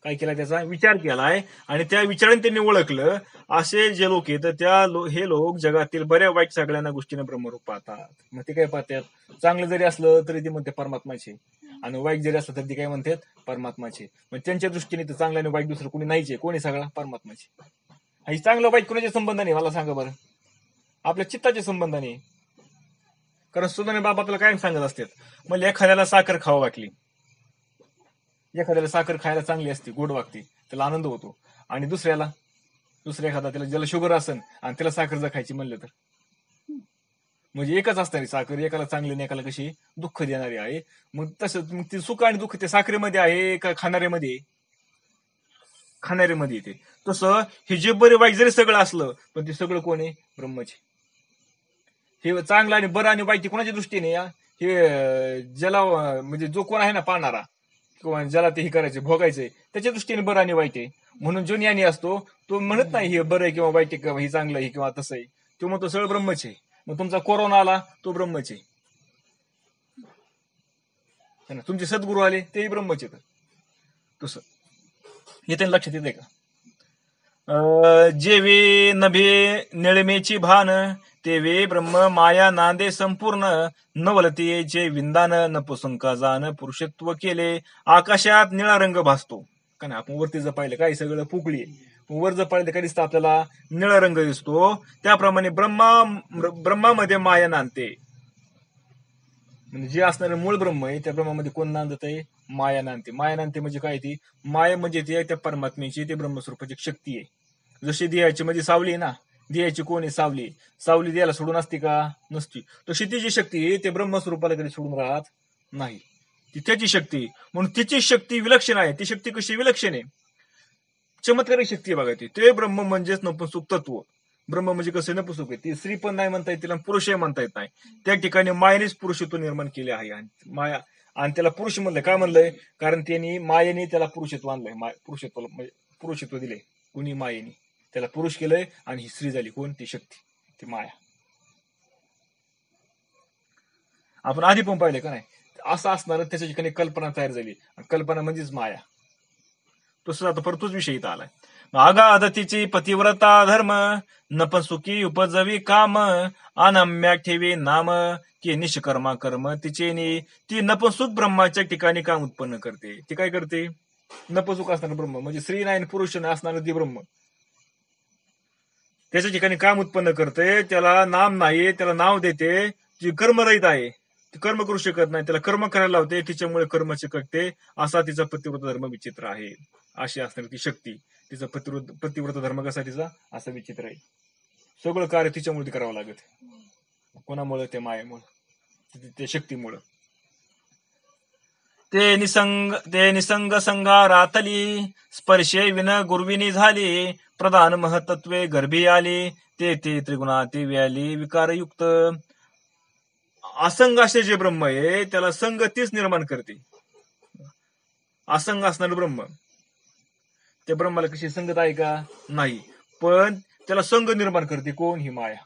काय केला, त्याचा विचार केलाय आणि त्या विचाराने त्यांनी ओळखलं. असे जे लोक आहेत हे लोक जगातील बऱ्या वाईट सगळ्यांना गोष्टीने ब्रह्मरूप पाहतात. मग ते काय पाहतात, चांगलं जरी असलं तरी ते म्हणते परमात्माचे, आणि वाईट जरी असलं तरी ते काय म्हणतात परमात्माचे. मग त्यांच्या दृष्टीने तर चांगलं आणि वाईट दुसरं कोणी नाहीचे, कोणी सगळा परमात्माचे. आणि चांगलं वाईट कोणाच्या संबंधाने मला सांगा बरं, आपल्या चित्ताच्या संबंधाने. कारण सुधाने बाबा आपल्याला काय सांगत असतात, म्हणजे एखाद्याला साखर खावं वाटली, एखाद्याला साखर खायला चांगली असते, गोड वागते, त्याला आनंद होतो. आणि दुसऱ्या एखादा त्याला ज्याला शुगर असेल आणि त्याला साखर जर खायची म्हणलं तर, म्हणजे एकच असणारी साखर, एकाला चांगली आणि एकाला कशी दुःख देणारी आहे. मग तसंच मग ती सुख आणि दुःख ते साखरेमध्ये आहे का खाणाऱ्यामध्ये येते. तसं हे जे बरे वाईट जरी सगळं असलं पण ते सगळं कोण आहे, ब्रह्मचे. हे चांगलं आणि बरं आणि वाईट कोणाच्या दृष्टीने, हे ज्याला म्हणजे जो कोण आहे ना पाहणारा, किंवा ज्याला ते हे करायचे भोगायचे, त्याच्या दृष्टीने बरं आणि वाईट आहे. म्हणून जो ज्ञानी असतो तो म्हणत नाही हे बरं आहे किंवा वाईट आहे किंवा हे चांगलं आहे किंवा तसं आहे, तो म्हणतो सगळं ब्रह्मच आहे. मग तुमचा कोरोना आला तो ब्रह्मच आहे, तुमचे सद्गुरू आले तेही ब्रह्मच आहे. तसं हे त्यांनी लक्षात येते का. जेवे नभे निळमेची भान, तेवे ब्रह्म माया नांदे संपूर्ण, नवलतीचे विंदान नपुसंका जाण, पुरुषत्व केले आकाशात निळा रंग भासतो. का नाही, आपण वरती जर पाहिलं काय सगळं पोकळी आहे, वर जर पाहिलं काय दिसतं आपल्याला, निळा रंग दिसतो. त्याप्रमाणे ब्रह्मामध्ये माया नांदते, म्हणजे जे असणारे मूळ ब्रह्म आहे त्या ब्रह्मामध्ये कोण नांदत आहे, माया नांदते. माया नांदते म्हणजे काय, ती माया म्हणजे ती त्या परमात्म्याची ते ब्रह्मस्वरूपाची शक्ती आहे. जशी दियाची म्हणजे सावली आहे ना, दियाची कोण आहे, सावली दियाला सोडून असते का, नसती. तशी ती जी शक्ती आहे ते ब्रह्मस्वरूपाला कधी सोडून राहत नाही, ती त्याची शक्ती. म्हणून तिची शक्ती विलक्षण आहे. ती शक्ती कशी विलक्षण आहे, चमत्कारिक शक्ती आहे बघा ती. ते ब्रह्म म्हणजेच नपुंसक तत्व. ब्रह्म म्हणजे कसं नपुंसक आहे, ती स्त्री पण नाही म्हणता येत तिला, पुरुषही म्हणता येत नाही. त्या ठिकाणी मायेनेच पुरुषत्व निर्माण केले आहे. माया आणि त्याला पुरुष म्हणलंय, काय म्हणलंय, कारण त्यांनी मायेने त्याला पुरुषत्व आणलंय, पुरुषत्व म्हणजे पुरुषत्व दिले कुणी, मायेने त्याला पुरुष केलंय. आणि ही स्त्री झाली कोण, ती शक्ती, ती माया. आपण आधी पण पाहिलं का नाही, असं असणार त्याच्या ठिकाणी कल्पना तयार झाली, कल्पना म्हणजेच माया. तसं आता परतोच विषय इथं आलाय. अगाध तिची पतिव्रता धर्म, नपसुकी उपजवी काम, अनम्या ठेवी नाम, की निष्कर्मा कर्म तिचेनी. ती नपसुक ब्रह्माच्या ठिकाणी काम उत्पन्न करते. ती काय करते, नपसुक असणार ब्रह्म म्हणजे स्त्री नाही पुरुष असणार ती ब्रह्म, त्याच्या ठिकाणी काम उत्पन्न करते. त्याला नाम नाही, त्याला नाव देते. जी कर्मरहित आहे, ती कर्म करू शकत नाही, त्याला कर्म करायला लावते, तिच्यामुळे कर्माचे करते. असा तिचा पतिव्रत धर्म विचित्र आहे. अशी असणार ती शक्ती. तिचा पतिव्रत धर्म कसा तिचा असा विचित्र आहे. सगळं कार्य तिच्यामुळे करावं लागत. कोणामुळे, त्या मायेमुळे, त्या शक्तीमुळे. ते निसंग संघारातली, स्पर्शे विन गुरविनी झाली, प्रधान महतत्वे गर्भी आली, ते त्रिगुणाती व्याली विकारयुक्त. असंग असे जे ब्रह्म आहे त्याला संग तीच निर्माण करते. असंग असणार ब्रह्म, त्या ब्रह्माला कशी संगत आहे का, नाही, पण त्याला संग निर्माण करते कोण, ही माया.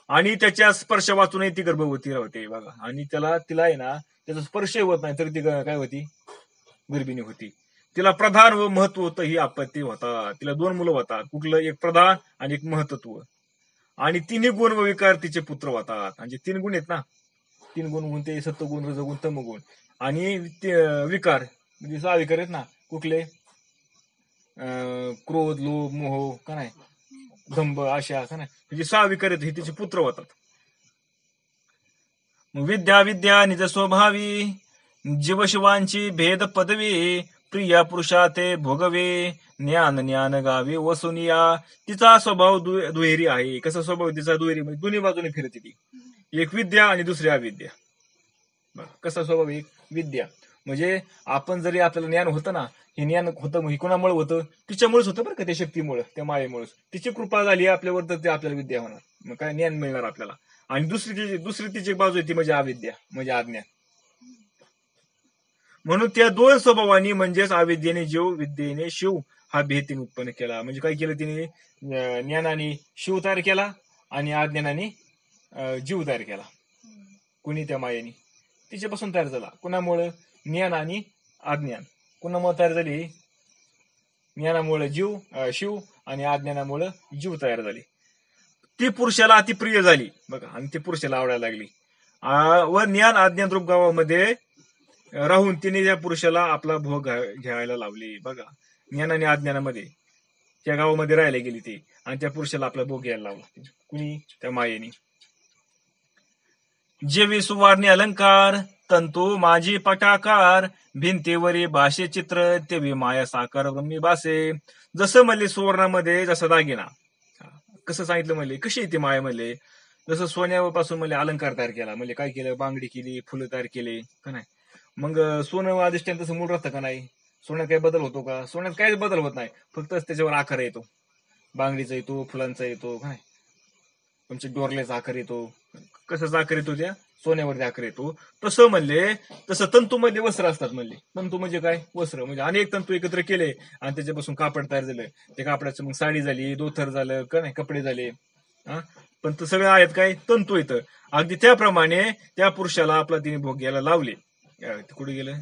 आणि त्याच्या स्पर्श वाचूनही ती गर्भवती राहते बघा. आणि तिला आहे ना, त्याचा स्पर्श होत नाही तरी ती काय होती, गर्भिणी होती. तिला प्रधान व महत्व होतं, ही आपत्ती होतात. तिला 2 मुलं होतात, कुठलं, एक प्रधान आणि एक महत्त्व. आणि 3 गुण व विकार तिचे पुत्र होतात. आणि जे 3 गुण आहेत ना, तीन गुण ते सत्वगुण, रजगुण, तमगुण. आणि विकार म्हणजे 6 विकार आहेत ना, कुठले? क्रोध, लोभ, मोह का नाही, दंभ, आशा का नाही, म्हणजे 6 विकार आहेत, हे तिचे पुत्र होतात. विद्या विद्या निज स्वभावी, जीवशिवांची भेद पदवी, प्रिया पुरुषा ते भोगवे, ज्ञान ज्ञान गावे वसुनिया. तिचा स्वभाव दुहेरी आहे. कसा स्वभाव तिचा? दुहेरी, म्हणजे दोन्ही बाजूने फिरते ती. एक विद्या आणि दुसरी अविद्या. कसा स्वभाव? एक विद्या म्हणजे आपण जरी आपल्याला ज्ञान होतं ना, हे ज्ञान होतं हे कोणामुळे होतं? तिच्यामुळेच होतं बरं का, त्या शक्तीमुळे, त्या मायेमुळे. तिची कृपा झाली आपल्यावर तर ते आपल्याला विद्या होणार, मग काय ज्ञान मिळणार आपल्याला. आणि दुसरी तिची बाजू आहे ती म्हणजे अविद्या, म्हणजे अज्ञान. म्हणून त्या दोन स्वभावानी म्हणजेच अविद्येने जीव, विद्येने शिव हा भेद तिने उत्पन्न केला. म्हणजे काय केलं तिने? ज्ञानाने शिव तयार केला आणि अज्ञानाने जीव तयार केला. कुणी? त्या मायेने. तिच्यापासून तयार झाला. कुणामुळे? ज्ञान आणि अज्ञान. कुणामुळे तयार झाली? ज्ञानामुळे शिव आणि अज्ञानामुळे जीव तयार झाली. ती पुरुषाला अतिप्रिय झाली बघा, आणि ती पुरुषाला आवडायला लागली. व ज्ञान अज्ञान रूप गावामध्ये राहून तिने त्या पुरुषाला आपला भोग घ्यायला लावली बघा. ज्ञानाने अज्ञानामध्ये त्या गावामध्ये राहायला गेली ती, आणि त्या पुरुषाला आपला भोग घ्यायला लावला. कुणी? त्या मायेने. जेवी सुवारणे अलंकार, तंतू माझी पटाकार, भिंतीवरी भाषे चित्र, तेवी माया साकार ब्रह्मी भासे. जसं म्हणले सुवर्णामध्ये जसा दागिना, कसं सांगितलं म्हणले, कशी येते माया म्हणले, जसं सोन्यापासून म्हणले अलंकार तयार केला. म्हणजे काय केलं? बांगडी केली, फुलं तयार केले का नाही. मग सोनं अधिष्ठान तसं मूळ राहतं का नाही? सोन्यात काही बदल होतो का? सोन्यात काहीच बदल होत नाही, फक्त त्याच्यावर आकार येतो. बांगडीचा येतो, फुलांचा येतो का नाही, तुमच्या डोरल्याचा आकार येतो. कशाचा आकार येतो? त्या सोन्यावरती आकार येतो. तसं म्हणले, तसं तंतूमध्ये वस्त्र असतात म्हणले. तंतू म्हणजे काय? वस्त्र. म्हणजे अनेक तंतू एकत्र केले आणि त्याच्यापासून कापड तयार झालं. त्या कापडाचं मग साडी झाली, दोथर झालं का नाही, कपडे झाले. पण ते सगळं आहेत काय? तंतू येतं. अगदी त्याप्रमाणे त्या पुरुषाला आपला तिने भोग घ्यायला लावले. कुठे गेलं?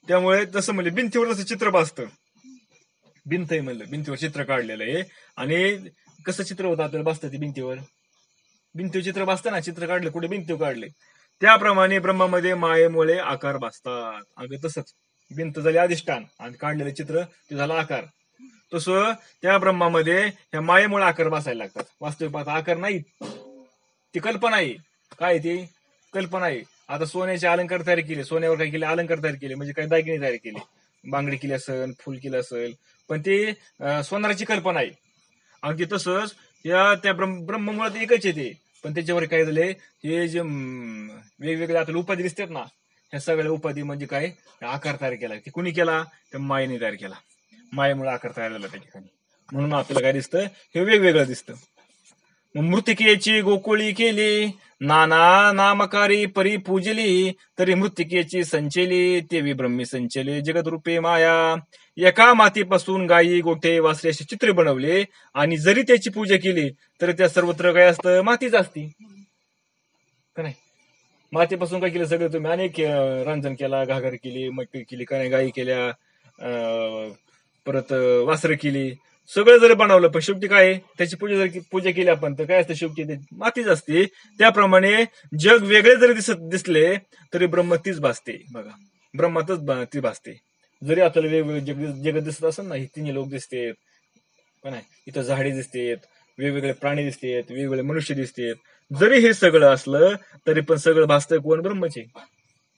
त्यामुळे तसं म्हणले भिंतीवर जसं चित्र भासतं, भिंत आहे म्हणलं, भिंतीवर चित्र काढलेलं आहे. आणि कसं चित्र होतं आपल्याला भासतं ते भिंतीवर? भिंतीवर चित्र भासतं ना, चित्र काढलं कुठे? भिंतीवर काढले. त्याप्रमाणे ब्रह्मामध्ये मायेमुळे आकार भासतात. अगं तसंच भिंत झाली अधिष्ठान आणि काढलेलं चित्र ते झालं आकार. तसं त्या ब्रह्मामध्ये ह्या मायेमुळे आकार भासायला लागतात. वास्तविक पाहता आकार नाही, ती कल्पना आहे. काय ती? कल्पना आहे. आता सोन्याचे अलंकार तयार केले, सोन्यावर काय केले? अलंकार तयार केले, म्हणजे काय? दागिने तयार केले, बांगडी केली असेल, फुल केलं असेल, पण ते सोनाराची कल्पना आहे. अगदी तसंच त्या ब्रह्ममुळे एकच येते, पण त्याच्यावर काय झाले? हे जे वेगवेगळे आपल्याला उपाधी दिसतात ना, ह्या सगळ्या उपाधी म्हणजे काय? आकार तयार केला. ते कुणी केला? त्या मायेने तयार केला. मायेमुळे आकार तयार झाला त्या ठिकाणी. म्हणून आपल्याला काय दिसतं? हे वेगवेगळं दिसतं. मृत्तिकेची गोकुळी केली, नाना नामकारी परी पूजली, तरी मृत्तिकेची संचेली, तेवी ब्रह्मी संचले जगत रूपे माया. एका मातीपासून गायी, गोठे, वासरे असे चित्रे बनवले, आणि जरी त्याची पूजा केली तर त्या सर्वत्र काय असतं? मातीच असती का नाही. मातीपासून काय केलं? सगळं तुम्ही अनेक रांजण केला, घागर केली, मटकी केली का नाही, गायी केल्या, परत वासरं केली, सगळं जरी बनवलं, पण शेवटी काय? त्याची पूजा केली आपण तर काय असतं? शेवटी ते मातीच असते. त्याप्रमाणे जग वेगळे जरी दिसले तरी ब्रह्म तीच भासते बघा. ब्रह्मातच ती भासते. जरी आपल्याला वेगवेगळे जग दिसत असेल ना, तिन्ही लोक दिसतेत का नाही, इथं झाडे दिसतेत, वेगवेगळे प्राणी दिसतेत, वेगवेगळे मनुष्य दिसतेत, जरी हे सगळं असलं तरी पण सगळं भासतं कोण? ब्रह्मचे.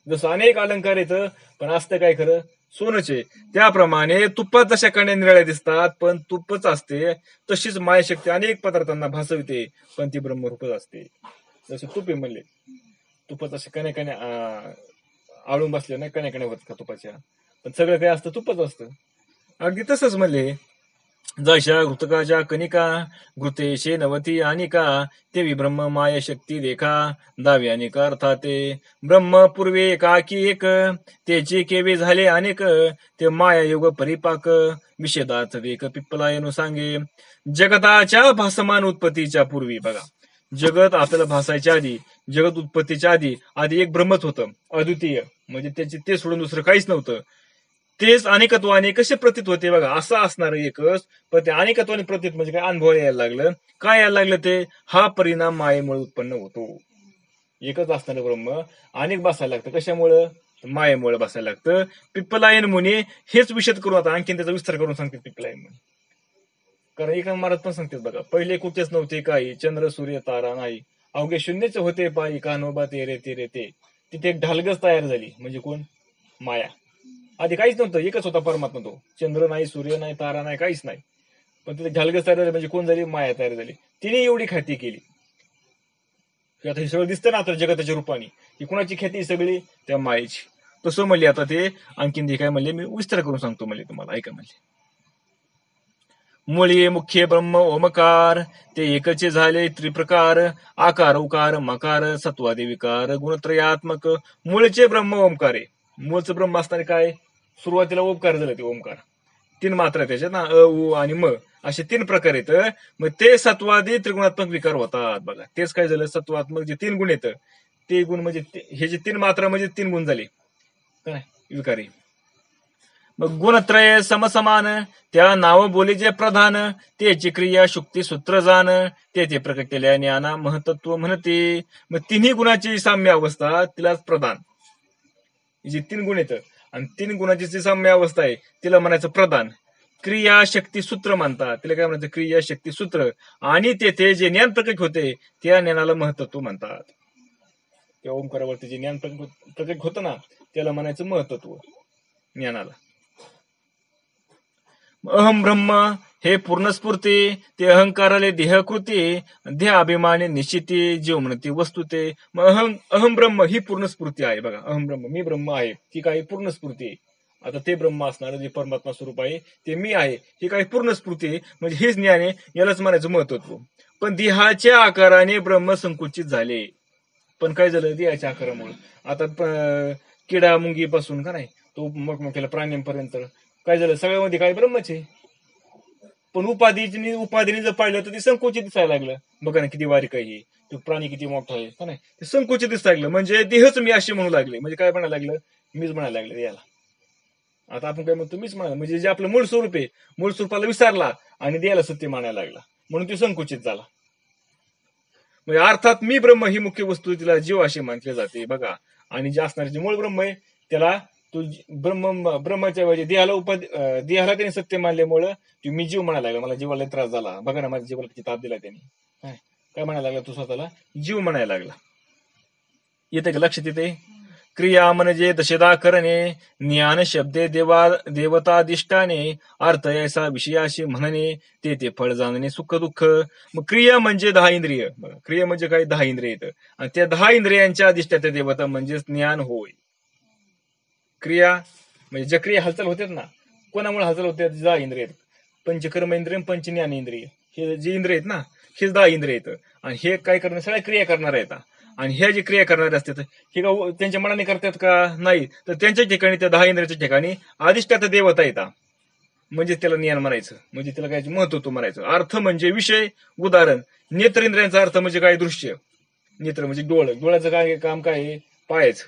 जसं अनेक अलंकार येतं, पण असतं काय खरं? सोनचे. त्याप्रमाणे तुपात जशा कण्या निराळ्या दिसतात पण तुपच असते, तशीच मायाशक्ती अनेक पदार्थांना भासवते, पण ती ब्रह्मरूपच असते. जसं तुपे म्हणले, तुपात असे कण्या कण्या आळून बसले नाही, कण्या कण्या होत का तुपाच्या, पण सगळं काय असतं? तुपच असतं. अगदी तसंच म्हणले, जशा घृतकाच्या कणिका, घृतेशे नवती अनिका, तेवी ब्रह्म माया शक्ती देखा, दावी अनेक अर्थाते. ब्रह्म पूर्वे एकाकी एक, त्याचे केवे झाले अनेक, ते माया युग परिपाक, विषेदार्थ वेक पिप्पलायनु सांगे. जगताच्या भासमान उत्पत्तीच्या पूर्वी बघा, जगत आपल्याला भासायच्या आधी, जगत उत्पत्तीच्या आधी एक ब्रह्मच होतं, अद्वितीय, म्हणजे त्याचे ते सोडून दुसरं काहीच नव्हतं. तेच अनेकत्वाने कसे प्रतीत होते बघा, असं असणार एकच, पण ते अनेकत्वाने प्रतीत म्हणजे काय? अनुभव यायला लागलं. काय यायला लागलं? ते हा परिणाम मायेमुळे उत्पन्न होतो. एकच असणारं ब्रह्म अनेक बसायला लागतं. कशामुळं? मायेमुळे बसायला लागतं. पिप्पलायन मुनी हेच विषद करून आता आणखीन त्याचा विस्तार करून सांगते पिप्पलायन मुनी. कारण एक महाराज पण सांगतात बघा, पहिले कुठेच नव्हते काही, चंद्र सूर्य तारा नाही, अवघे शून्यच होते पायी, कान्होबा ते रे ते रे ते. तिथे एक ढालगच तयार झाली, म्हणजे कोण? माया. आधी काहीच नव्हतं, एकच होता परमात्मा तो. चंद्र नाही, सूर्य नाही, तारा नाही, काहीच नाही. पण तिथे ढालगच तयार झाली, म्हणजे कोण झाली? माया तयार झाली. तिने एवढी ख्याती केली. आता हे सगळं दिसतं ना आता जगताच्या रूपाने, ही कुणाची ख्याती सगळी? त्या मायेची. तसं म्हणले आता ते आणखीन ते काय म्हणले, मी विस्तार करून सांगतो म्हणले तुम्हाला, ऐका म्हणले. मुळी मुख्य ब्रह्म ओमकार, ते एकचे झाले त्रिप्रकार, आकार उकार मकार सत्वादी विकार गुणत्रयात्मक. मूळचे ब्रह्म ओमकार आहे. मूळचं ब्रह्म असणारे काय? सुरुवातीला ओमकार झालं, ते ओमकार. 3 मात्रा त्याच्यात ना, अ उ आणि म, असे 3 प्रकार येत. मग ते सत्वादी त्रिगुणात्मक विकार होतात बघा. तेच काय झालं? सत्वात्मक जे 3 गुण येतं, ते गुण म्हणजे हे जे 3 मात्रा म्हणजे 3 गुण झाले काय विकारी. मग गुणत्रय समसमान, त्या नाव बोली जे प्रधान, त्याची क्रिया शुक्ती सूत्र जाण, ते प्रकट केल्या ज्ञाना महत्त्व म्हणते. मग 3 गुणाची साम्य अवस्था तिलाच प्रधान. जे 3 गुण येतं आणि 3 गुणाची जी साम्य अवस्था आहे तिला म्हणायचं प्रधान. क्रिया शक्ती सूत्र म्हणतात, तिला काय म्हणायचं? क्रिया शक्ती सूत्र. आणि तेथे जे ज्ञान प्रकट होते त्या ज्ञानाला महत्त्व म्हणतात. त्या ओंकारावरती जे ज्ञान प्रकट होतं ना, त्याला म्हणायचं महत्त्व ज्ञानाला. अहम ब्रह्म हे पूर्णस्फूर्ती, ते अहंकाराले देहकृती, देह अभिमानी निश्चिती, जीव म्हणते वस्तू ते. मग अहम ब्रह्म ही पूर्णस्फूर्ती आहे बघा. अहम ब्रह्म, मी ब्रह्म आहे, ती काही पूर्णस्फूर्ती आहे. आता ते ब्रह्म असणार जे परमात्मा स्वरूप आहे ते मी आहे, ही काही पूर्णस्फूर्ती आहे. म्हणजे हेच ज्ञान आहे, यालाच म्हणायचं महत्त्व. पण देहाच्या आकाराने ब्रह्म संकुचित झाले. पण काय झालं? देहाच्या आकारामुळे. आता किडा मुंगी पासून का नाही तो मोठमोठ्या प्राण्यांपर्यंत काय झालं? सगळ्यामध्ये काय? ब्रह्मच आहे. पण उपाधीने जर पाहिलं तर ते संकुचित दिसायला लागलं. बघा ना किती बारीक आहे, तो प्राणी किती मोठा आहे का नाही, ते संकुचित दिसायला लागलं. म्हणजे देहच मी असे म्हणू लागले. म्हणजे काय म्हणायला लागलं? मीच म्हणायला लागले याला. आता आपण काय म्हणतो? मीच म्हणाला. म्हणजे जे आपलं मूळ स्वरूप आहे, मूळ स्वरूपाला विसरला आणि देहाला सत्य मानायला लागला, म्हणून ते संकुचित झाला. म्हणजे अर्थात मी ब्रह्म ही मुख्य वस्तू, तिला जीव अशी म्हटले जाते बघा. आणि जे असणारे जे मूळ ब्रह्म आहे त्याला तो ब्रह्माच्या म्हणजे देहाला त्याने सत्य मानल्यामुळं तो मी जीव म्हणायला लागला. मला जीवाला त्रास झाला बघा ना, माझ्या जीवाला किती ताप दिला त्याने. काय म्हणायला लागला? तो स्वतःला जीव म्हणायला लागला. येते का लक्षात? येते. क्रिया म्हणजे दशदा करणे, ज्ञान शब्दे देवताधिष्ठाने, अर्थ ऐसा विषयाशी म्हणणे, ते फळ जाणणे सुख दुःख. मग क्रिया म्हणजे 10 इंद्रिय. क्रिया म्हणजे काय? 10 इंद्रिय येतं आणि त्या 10 इंद्रियांच्या अधिष्ठात्या देवता म्हणजे ज्ञान होय. क्रिया म्हणजे ज्या क्रिया हालचाल होतात ना, कोणामुळे हालचाल होतात? 10 इंद्रिय आहेत. पंचकर्म इंद्रिय, पंच ज्ञान इंद्रिय, हे जे इंद्रिय आहेत ना, हेच 10 इंद्रिय येतं. आणि हे काय करणार? सगळ्या क्रिया करणार आहेत. आणि ह्या जे क्रिया करणारे असतात हे का त्यांच्या मनाने करतात का? नाही. तर त्यांच्या ठिकाणी, त्या 10 इंद्रियाच्या ठिकाणी अधिष्ठाता देवता येतात. म्हणजे त्याला ज्ञान म्हणायचं. म्हणजे त्याला काय महत्त्व म्हणायचं. अर्थ म्हणजे विषय. उदाहरण, नेत्र इंद्रियांचा अर्थ म्हणजे काय? दृश्य. नेत्र म्हणजे डोळ्याचं काय काम? काय? पाहायचं.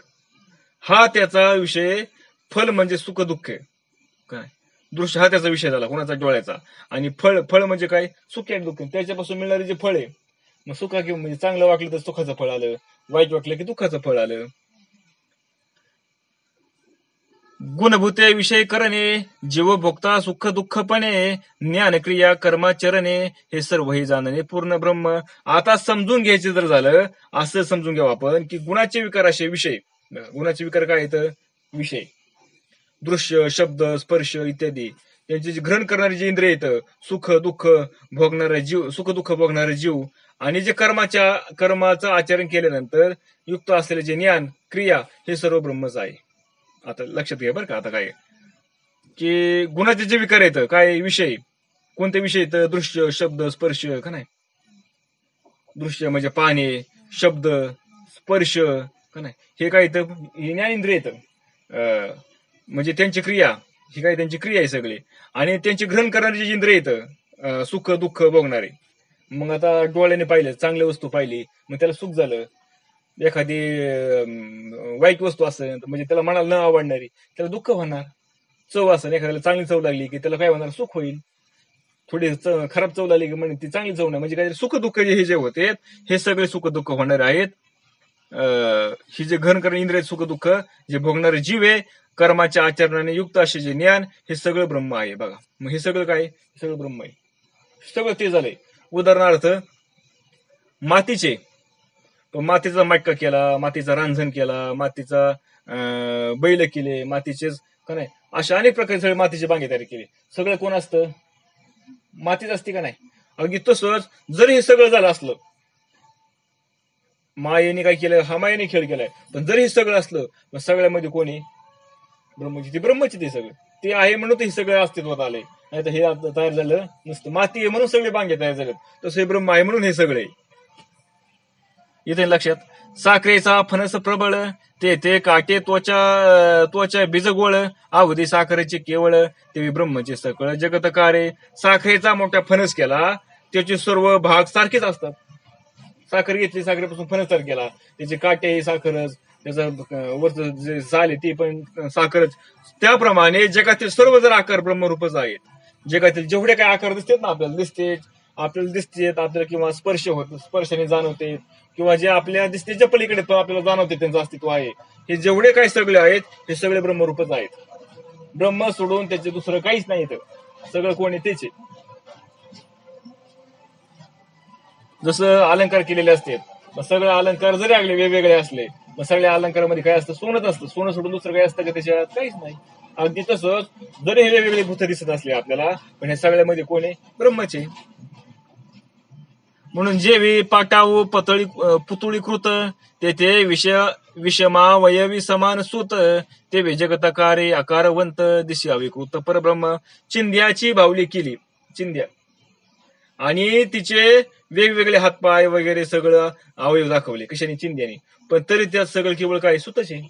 हा त्याचा विषय. फल म्हणजे सुख दुःख. काय? दृश्य हा त्याचा विषय झाला कोणाचा? डोळ्याचा. आणि फळ म्हणजे काय? सुख आणि दुःख, त्याच्यापासून मिळणारे जे फळ आहे. मग सुखा किंवा म्हणजे चांगलं वाटलं तर सुखाचं फळ आलं, वाईट वाटलं की दुःखाचं फळ आलं. गुणभूते विषय करणे, जीव भोगता सुख दुःखपणे, ज्ञान क्रिया कर्माचरणे, हे सर्व हे जाणणे पूर्ण ब्रह्म. आता समजून घ्यायचे जर झालं, असं समजून घ्यावं आपण की गुणाचे विकार असे विषय. गुणाचे विकार काय आहेत? विषय. दृश्य, शब्द, स्पर्श इत्यादी यांचे जे ग्रहण करणारे जे इंद्रिय येतं, सुख दुःख भोगणारा जीव, सुख दुःख भोगणारा जीव, आणि जे कर्माचं आचरण केल्यानंतर युक्त असलेले जे ज्ञान क्रिया, हे सर्व ब्रह्मच आहे. आता लक्षात घ्या बरं का. आता काय की गुणाचे जे विकार येतं काय? विषय. कोणते विषय येतं? दृश्य, शब्द, स्पर्श का नाही. दृश्य म्हणजे पाहणे, शब्द, स्पर्श का नाही, हे काय येतं? हे ज्ञानेंद्रिय येतं. म्हणजे त्यांची क्रिया, ही काय? त्यांची क्रिया आहे सगळी. आणि त्यांची ग्रहण करणारे जे इंद्रिय येतं, सुख दुःख भोगणारे. मग आता डोळ्याने पाहिलं, चांगली वस्तू पाहिली, मग त्याला सुख झालं. एखादी वाईट वस्तू असेल म्हणजे त्याला मनाला न आवडणारी, त्याला दुःख होणार. चव असेल, एखाद्याला चांगली चव लागली की त्याला काय होणार? सुख होईल. थोडी खराब चव लागली की म्हणजे ती चांगली चव नाही. म्हणजे काय? सुख दुःख हे जे होते हे सगळे सुख दुःख होणार आहेत. ही जे घन करण इंद्रिय सुख दुःख जे भोगणारे जीव आहे, कर्माच्या आचरणाने युक्त असे जे ज्ञान, हे सगळं ब्रह्म आहे. बघा, मग हे सगळं काय? सगळं ब्रह्म आहे. सगळं ते झालंय. उदाहरणार्थ मातीचे, मातीचा मटका केला, मातीचा रांजण केला, मातीचा बैल केले, मातीचेच का नाही, अशा अनेक प्रकारे सगळे मातीचे बांगे तयार केले. सगळं कोण असतं? मातीच असते का नाही? अगदी तसंच जर हे सगळं झालं असलं, मायेने काय केलं? हा मायेने खेळ केलाय. पण जर हे सगळं असलं, मग सगळ्यामध्ये कोणी? ब्रह्मची. ते ब्रह्मची ते सगळं ते आहे म्हणून हे सगळं अस्तित्वात आलंय. नाही तर हे तयार झालं नसतं. माती आहे म्हणून सगळे बांगे तयार झालेत. तसं हे ब्रह्म आहे म्हणून हे सगळे. इथे लक्षात, साखरेचा फणस प्रबळ, ते काटे त्वचा बीजगोळ, अवधी साखरेचे केवळ, ते ब्रह्मचे सकळ जगतकारे. साखरेचा मोठा फणस केला, त्याचे सर्व भाग सारखेच असतात. साखर घेतली, साखरेपासून फणस तयार केला, त्याचे काटे ही साखरच, त्याचं वरचं जे साल आहे ते पण साखरच. त्याप्रमाणे जगातील सर्व जर आकार ब्रह्मरूपच आहेत. जगातील जेवढे काही आकार दिसतात ना, आपल्याला दिसतेत आपल्याला, किंवा स्पर्श होत, स्पर्शाने जाणवते, किंवा जे आपल्या दिसतेच्या पलीकडे तो आपल्याला जाणवते त्यांचं अस्तित्व आहे. हे जेवढे काही सगळे आहेत, हे सगळे ब्रह्मरूपच आहेत. ब्रह्म सोडून त्याचे दुसरं काहीच नाही. सगळं कोण आहे? तेच आहे. जसं अलंकार केलेले असतात, मग सगळे अलंकार जरी लागले वेगवेगळे असले, मग सगळ्या अलंकारामध्ये काय असतं? सोनच असतं. सोनं सोडून दुसरं काय असतं का त्याच्यात? काहीच नाही. अगदी तसंच जरी हे वेगवेगळे भूत दिसत असले आपल्याला, पण हे सगळ्यामध्ये कोण आहे? ब्रह्मचे. म्हणून जेवी पाटाऊ पुतळीकृत, तेथे विषमा वयवी समान सूत, ते जगतकारे आकारवंत, दिशी अविकृत परब्रह्म. चिंध्याची बावली केली, चिंध्या, आणि तिचे वेगवेगळे हातपाय वगैरे सगळं अवयव दाखवले कशाने? चिंध्याने. पण तरी त्यात सगळं केवळ काय? सुतच आहे.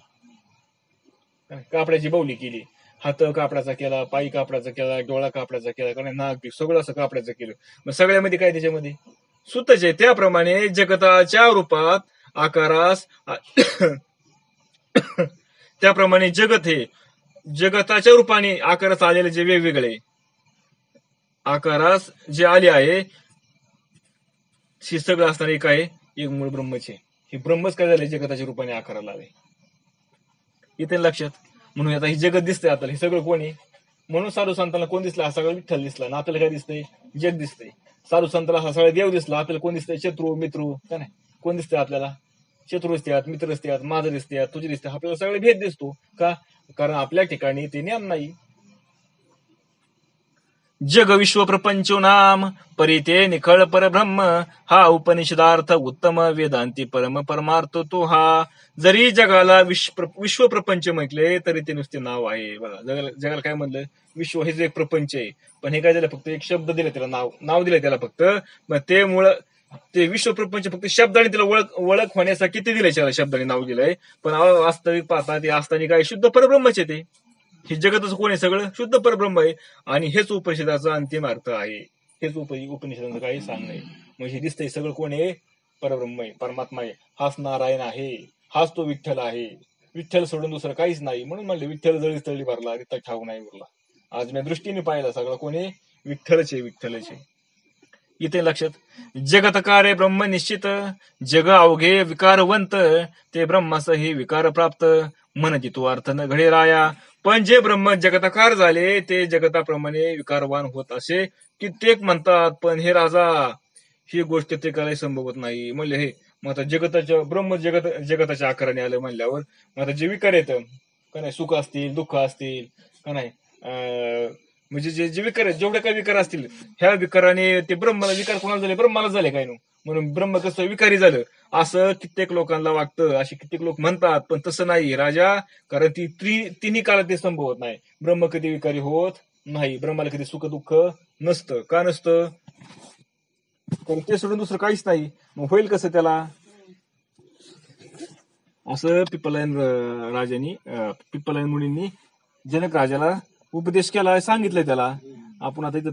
कापडाची बावली केली, हात कापडाचा केला, पायी कापडाचा केला, डोळा कापडाचा केला, कारण नाक सगळं असं कापडाचं केलं. मग सगळ्यामध्ये काय? त्याच्यामध्ये सुतच आहे. त्याप्रमाणे जगताच्या रूपात आकारास त्याप्रमाणे जगत हे जगताच्या रूपाने आकारास आलेले जे वेगवेगळे आकारास जे आले आहे, हे सगळं असणारे काय? एक मूळ ब्रह्मचे. हे ब्रह्मच काय झाले? जगताच्या रूपाने आकाराला आले. इथे लक्षात. म्हणून आता हे जगत दिसतंय आपल्याला, हे सगळं कोण आहे? म्हणून साधू संतांना कोण दिसला? हा सगळं विठ्ठल दिसला. ना आपल्याला काय दिसतंय? जग दिसतंय. साधू संतांना हा सगळा देव दिसला, आपल्याला कोण दिसतंय? शत्रू मित्रू का नाही? कोण दिसतंय आपल्याला? शत्रू असतात, मित्र असतात, माझं दिसतात, तुझे दिसतात. आपल्याला सगळे भेद दिसतो का? कारण आपल्या ठिकाणी ते ज्ञान नाही. जग विश्व प्रपंचो नाम, परिते निखळ परब्रह्म, हा उपनिषदार्थ उत्तम, वेदांती परमार्थ तो हा. जरी जगाला विश्व प्रपंच म्हटले तरी ते नुसते नाव आहे. बघा, जगाला काय म्हणलं? विश्व हे जे एक प्रपंच आहे. पण हे काय झालं? फक्त एक शब्द दिले त्याला, नाव दिले त्याला फक्त. मग ते ते विश्व प्रपंच फक्त शब्दाने त्याला ओळख होण्यासाठी किती दिलंय त्याला, शब्दाने नाव दिलंय. पण वास्तविक पाहता ते असताना काय? शुद्ध परब्रह्मच आहे. ते हे जगतच कोण आहे? सगळं शुद्ध परब्रह्म आहे. आणि हेच उपनिषदाचा अंतिम अर्थ आहे. हेच उपनिषदाचं काही सांगणं आहे. म्हणजे दिसतंय सगळं कोण आहे? परब्रह्म आहे, परमात्मा आहे. हाच नारायण आहे, हाच तो विठ्ठल आहे. विठ्ठल सोडून दुसरं काहीच नाही. म्हणून म्हणले विठ्ठल जळी तळी भरला, रिता ठाऊ नाही उरला. आज मी दृष्टीने पाहिला, सगळं कोणी? विठ्ठलच आहे, विठ्ठलच आहे. इथे लक्षात. जगतकारे ब्रह्म निश्चित, जग अवघे विकारवंत, ते ब्रह्मासही विकार प्राप्त, म्हणती तो अर्थ न घडे राया. पण जे ब्रह्म जगताकार झाले, ते जगताप्रमाणे विकारवान होत असे कित्येक म्हणतात. पण हे राजा, ही गोष्ट ते करायला संभवत नाही. म्हणले हे मग आता जगताच्या आकाराने आलं म्हणल्यावर, मग आता जे विकार येतं का नाही, सुख असतील, दुःख असतील का नाही, म्हणजे जे विकार आहेत, जेवढे काही विकार असतील, ह्या विकाराने ते ब्रह्माला, विकार कोणाला झाले? ब्रह्माला झाले काय नो. म्हणून ब्रह्म कसं विकारी झालं असं कित्येक लोकांना वाटतं, असे कित्येक लोक म्हणतात. पण तसं नाही राजा, कारण ती तिन्ही काळात ते संभवत नाही. ब्रह्म कधी विकारी होत नाही. ब्रह्माला कधी सुख दुःख नसतं. का नसतं? कारण ते सोडून दुसरं काहीच नाही. मग होईल कसं त्याला? असं पिप्पलायन मुनींनी जनक राजाला उपदेश केला, सांगितलंय त्याला. आपण आता इथं